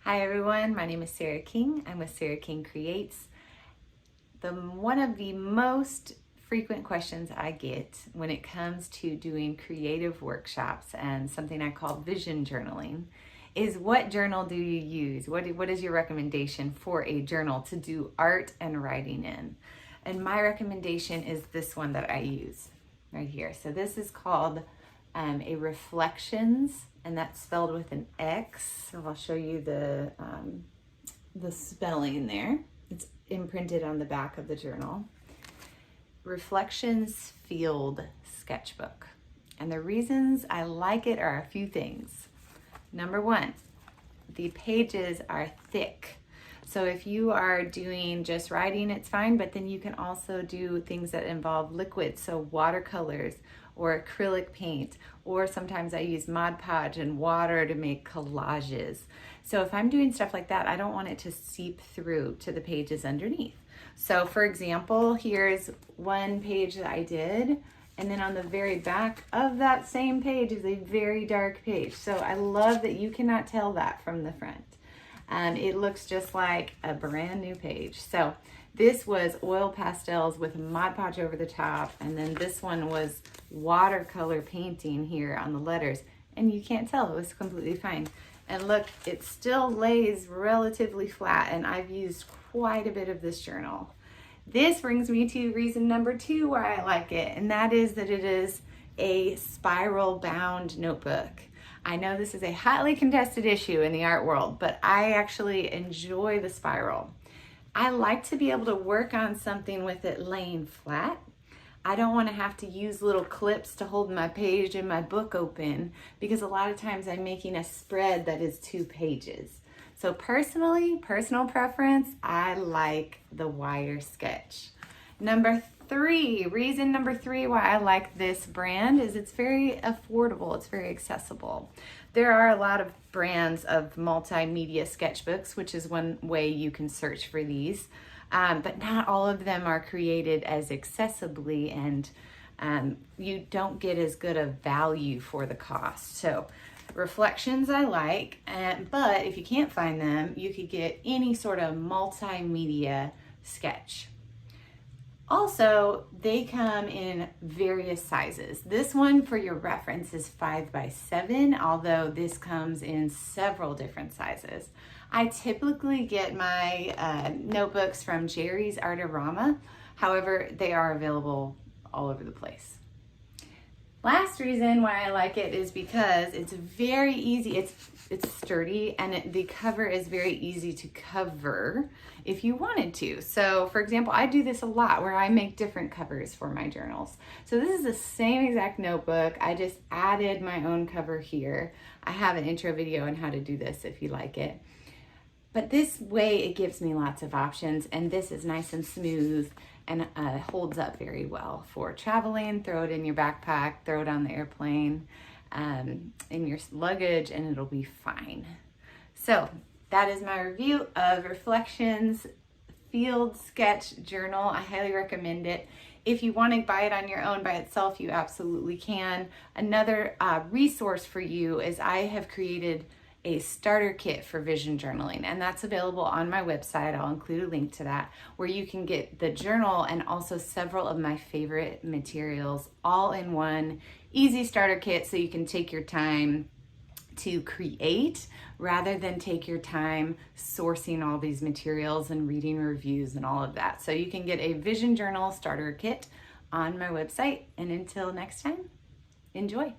Hi everyone, my name is Sarah King. I'm with Sarah King Creates. One of the most frequent questions I get when it comes to doing creative workshops and something I call vision journaling is, what journal do you use? What is your recommendation for a journal to do art and writing in? And my recommendation is this one that I use right here. So this is called a Reflections, and that's spelled with an X. So I'll show you the spelling there. It's imprinted on the back of the journal. Reflections Field Sketchbook. And the reasons I like it are a few things. Number one, the pages are thick. So if you are doing just writing, it's fine, but then you can also do things that involve liquids, so watercolors or acrylic paint, or sometimes I use Mod Podge and water to make collages. So if I'm doing stuff like that, I don't want it to seep through to the pages underneath. So for example, here's one page that I did, and then on the very back of that same page is a very dark page. So I love that you cannot tell that from the front. It looks just like a brand new page. So this was oil pastels with Mod Podge over the top, and then this one was watercolor painting here on the letters, and you can't tell, it was completely fine. And look, it still lays relatively flat, and I've used quite a bit of this journal. This brings me to reason number two why I like it, and that is that it is a spiral bound notebook. I know this is a hotly contested issue in the art world, but I actually enjoy the spiral. I like to be able to work on something with it laying flat. I don't want to have to use little clips to hold my page and my book open, because a lot of times I'm making a spread that is 2 pages. So personal preference, I like the wider sketch. Reason number three why I like this brand is it's very affordable, it's very accessible. There are a lot of brands of multimedia sketchbooks, which is one way you can search for these, but not all of them are created as accessibly, and you don't get as good a value for the cost. So Reflections I like, but if you can't find them, you could get any sort of multimedia sketch. Also, they come in various sizes. This one, for your reference, is 5x7, although this comes in several different sizes. I typically get my notebooks from Jerry's Artarama. However, they are available all over the place. Last reason why I like it is because it's very easy. It's sturdy, and the cover is very easy to cover if you wanted to. So for example, I do this a lot where I make different covers for my journals. So this is the same exact notebook. I just added my own cover here. I have an intro video on how to do this if you like it. But this way it gives me lots of options, and this is nice and smooth and holds up very well for traveling. Throw it in your backpack, throw it on the airplane, in your luggage, and it'll be fine. So that is my review of Reflections Field Sketch Journal. I highly recommend it. If you want to buy it on your own by itself, you absolutely can. Another resource for you is I have created a starter kit for vision journaling, and that's available on my website. I'll include a link to that, where you can get the journal and also several of my favorite materials all in one easy starter kit, so you can take your time to create rather than take your time sourcing all these materials and reading reviews and all of that. So you can get a vision journal starter kit on my website, and until next time, enjoy.